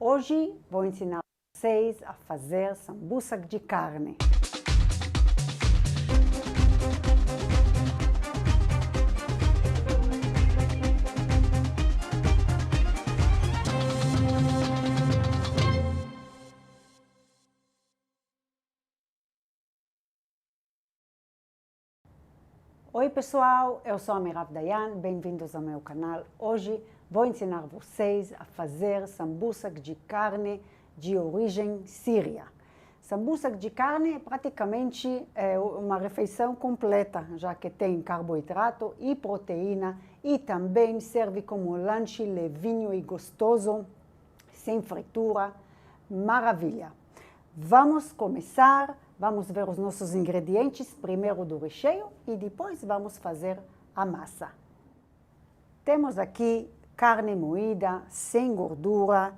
Hoje vou ensinar vocês a fazer sambusak de carne. Oi pessoal, eu sou a Mirav Dayan, bem-vindos ao meu canal. Hoje vou ensinar vocês a fazer sambusak de carne de origem síria. Sambusak de carne é praticamente uma refeição completa, já que tem carboidrato e proteína e também serve como lanche levinho e gostoso, sem fritura, maravilha. Vamos começar. Vamos ver os nossos ingredientes, primeiro do recheio e depois vamos fazer a massa. Temos aqui carne moída, sem gordura,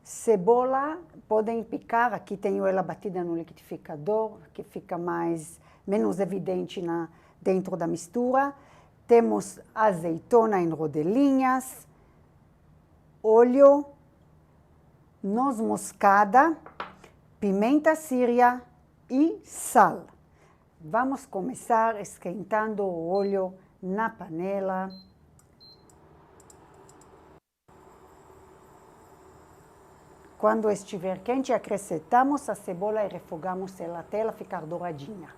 cebola, podem picar, aqui tenho ela batida no liquidificador, que fica menos evidente dentro da mistura. Temos azeitona em rodelinhas, óleo, noz moscada, pimenta síria e sal. Vamos começar esquentando o óleo na panela. Quando estiver quente, acrescentamos a cebola e refogamos ela até ela ficar douradinha.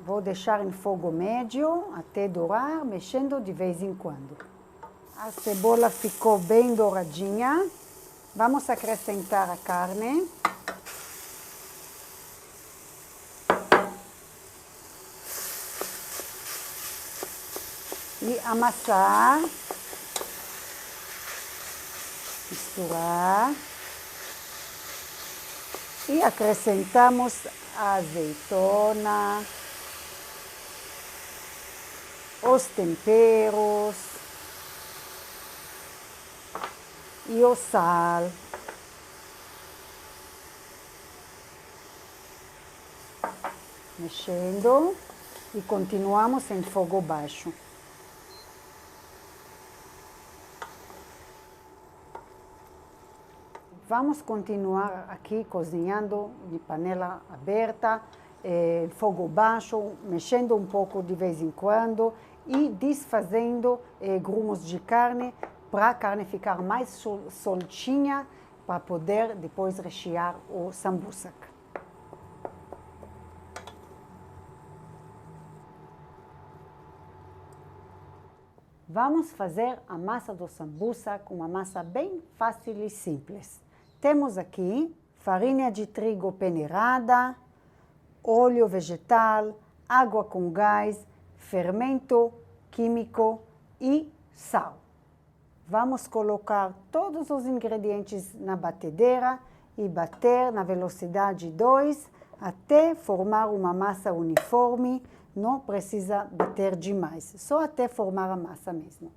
Vou deixar em fogo médio até dourar, mexendo de vez em quando. A cebola ficou bem douradinha. Vamos acrescentar a carne. E amassar. Misturar. E acrescentamos a azeitona, os temperos e o sal. Mexendo e continuamos em fogo baixo. Vamos continuar aqui cozinhando de panela aberta, fogo baixo, mexendo um pouco de vez em quando e desfazendo grumos de carne para a carne ficar mais soltinha para poder depois rechear o sambusak. Vamos fazer a massa do sambusak, uma massa bem fácil e simples. Temos aqui farinha de trigo peneirada, óleo vegetal, água com gás, fermento químico e sal. Vamos colocar todos os ingredientes na batedeira e bater na velocidade 2 até formar uma massa uniforme. Não precisa bater demais, só até formar a massa mesmo.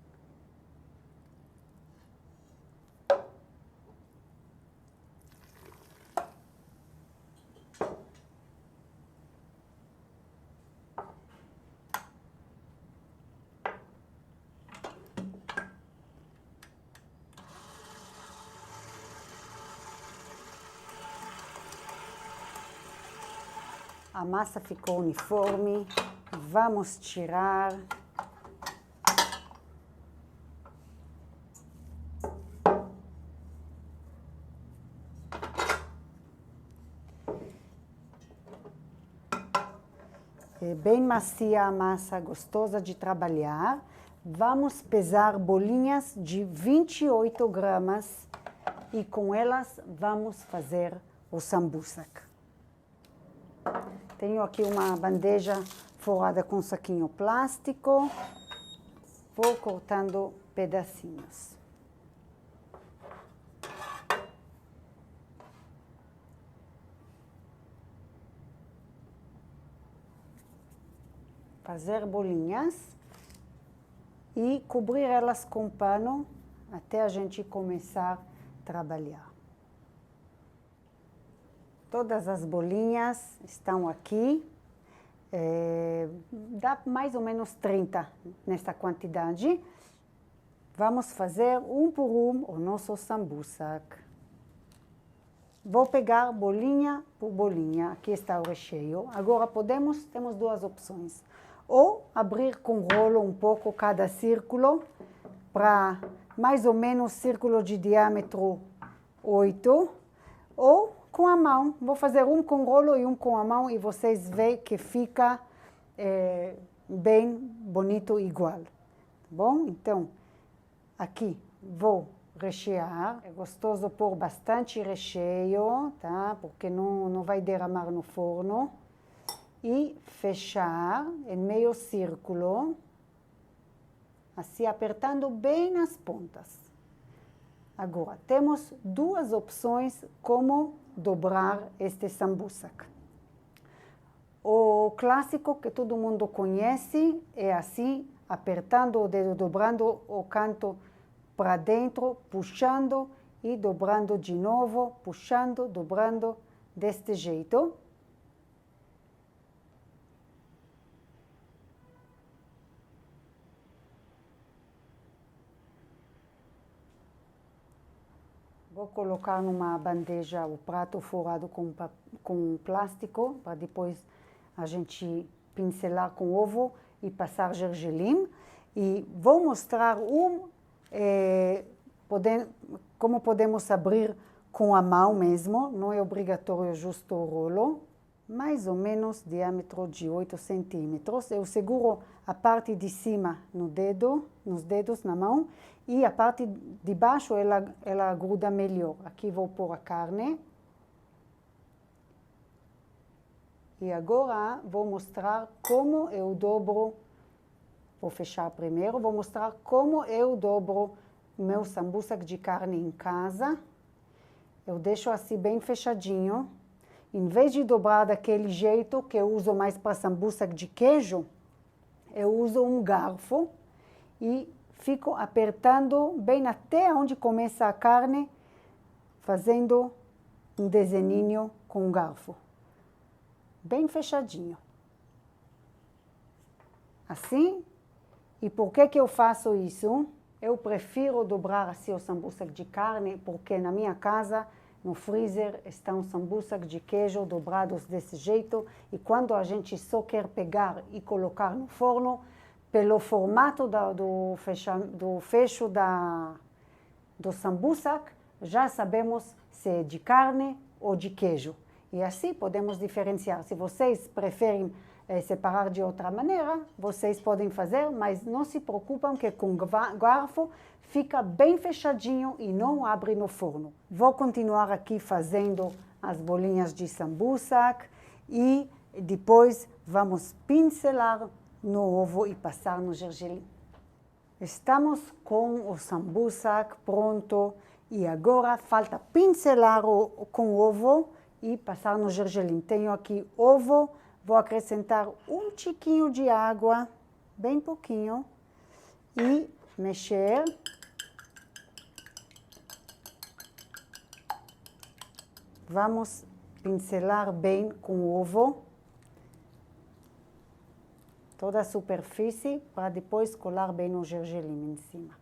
A massa ficou uniforme, vamos tirar. É bem macia a massa, gostosa de trabalhar. Vamos pesar bolinhas de 28 gramas e com elas vamos fazer o sambusak. Tenho aqui uma bandeja forrada com saquinho plástico. Vou cortando pedacinhos. Fazer bolinhas e cobrir elas com pano até a gente começar a trabalhar. Todas as bolinhas estão aqui. Dá mais ou menos 30 nessa quantidade. Vamos fazer um por um o nosso sambusak. Vou pegar bolinha por bolinha. Aqui está o recheio. Agora temos duas opções. Ou abrir com rolo um pouco cada círculo, para mais ou menos círculo de diâmetro 8, ou com a mão. Vou fazer um com rolo e um com a mão e vocês veem que fica bem bonito igual. Tá bom? Então, aqui vou rechear. É gostoso pôr bastante recheio, tá? Porque não vai derramar no forno. E fechar em meio círculo, assim apertando bem nas pontas. Agora, temos duas opções como dobrar este sambusak. O clássico que todo mundo conhece é assim, apertando o dedo, dobrando o canto para dentro, puxando e dobrando de novo, puxando, dobrando deste jeito. Vou colocar numa bandeja o prato forrado com plástico, para depois a gente pincelar com ovo e passar gergelim. E vou mostrar como podemos abrir com a mão mesmo, não é obrigatório justo o rolo. Mais ou menos diâmetro de 8 centímetros. Eu seguro a parte de cima nos dedos, na mão, e a parte de baixo ela gruda melhor. Aqui vou pôr a carne. E agora vou mostrar como eu dobro. Vou fechar primeiro, vou mostrar como eu dobro meu sambusak de carne em casa. Eu deixo assim bem fechadinho. Em vez de dobrar daquele jeito que eu uso mais para sambusak de queijo, eu uso um garfo e fico apertando bem até onde começa a carne, fazendo um desenhinho com o garfo. Bem fechadinho. Assim. E por que eu faço isso? Eu prefiro dobrar assim o sambusak de carne, porque na minha casa, no freezer, estão sambusak de queijo dobrados desse jeito. E quando a gente só quer pegar e colocar no forno, pelo formato do fecho do sambusak, já sabemos se é de carne ou de queijo. E assim podemos diferenciar. Se vocês preferem separar de outra maneira, vocês podem fazer, mas não se preocupam que com garfo fica bem fechadinho e não abre no forno. Vou continuar aqui fazendo as bolinhas de sambusak e depois vamos pincelar no ovo e passar no gergelim. Estamos com o sambusak pronto e agora falta pincelar com o ovo e passar no gergelim. Tenho aqui ovo. Vou acrescentar um tiquinho de água, bem pouquinho, e mexer. Vamos pincelar bem com o ovo toda a superfície para depois colar bem no gergelim em cima.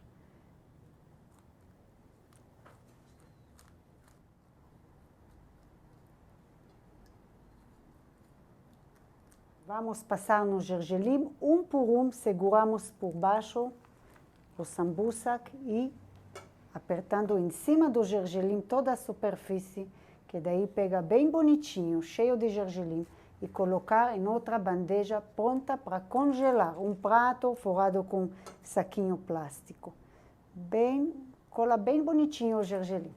Vamos passar no gergelim, um por um, seguramos por baixo o sambusak e apertando em cima do gergelim toda a superfície, que daí pega bem bonitinho, cheio de gergelim, e colocar em outra bandeja pronta para congelar, um prato forrado com saquinho plástico. Cola bem bonitinho o gergelim.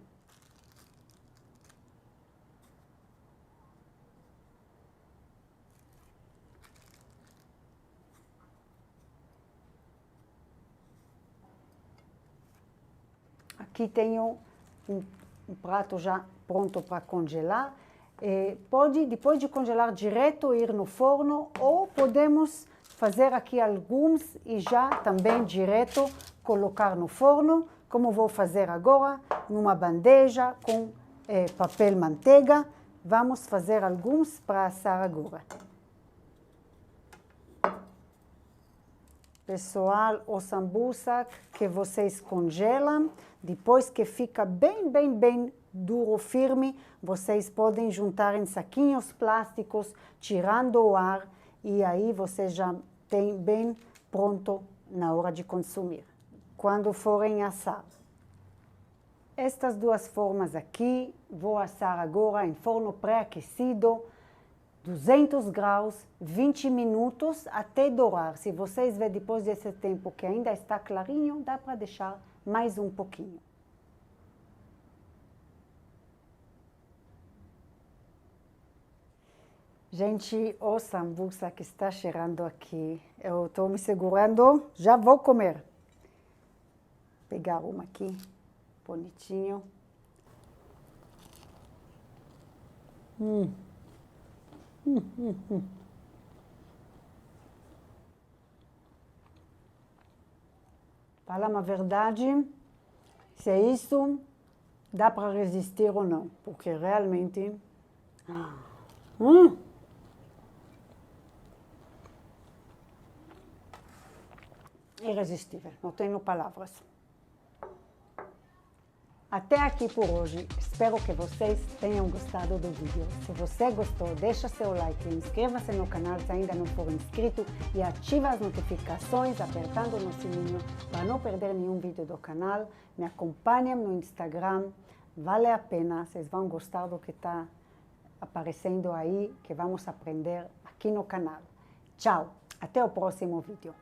Aqui tenho um prato já pronto para congelar. Pode, depois de congelar, direto ir no forno, ou podemos fazer aqui alguns e já também direto colocar no forno, como vou fazer agora, numa bandeja com papel manteiga. Vamos fazer alguns para assar agora. Pessoal, o sambusa que vocês congelam, depois que fica bem duro, firme, vocês podem juntar em saquinhos plásticos, tirando o ar, e aí você já tem bem pronto na hora de consumir, quando forem assar. Estas duas formas aqui, vou assar agora em forno pré-aquecido, 200 graus, 20 minutos até dourar. Se vocês verem depois desse tempo que ainda está clarinho, dá para deixar mais um pouquinho. Gente, o sambusa que está cheirando aqui, eu estou me segurando, já vou comer. Pegar uma aqui, bonitinho. Fala uma verdade, se é isso, dá para resistir ou não, porque realmente... irresistível, não tenho palavras. Até aqui por hoje, espero que vocês tenham gostado do vídeo. Se você gostou, deixa seu like, inscreva-se no canal se ainda não for inscrito e ative as notificações apertando no sininho para não perder nenhum vídeo do canal. Me acompanhem no Instagram, vale a pena, vocês vão gostar do que está aparecendo aí, que vamos aprender aqui no canal. Tchau, até o próximo vídeo.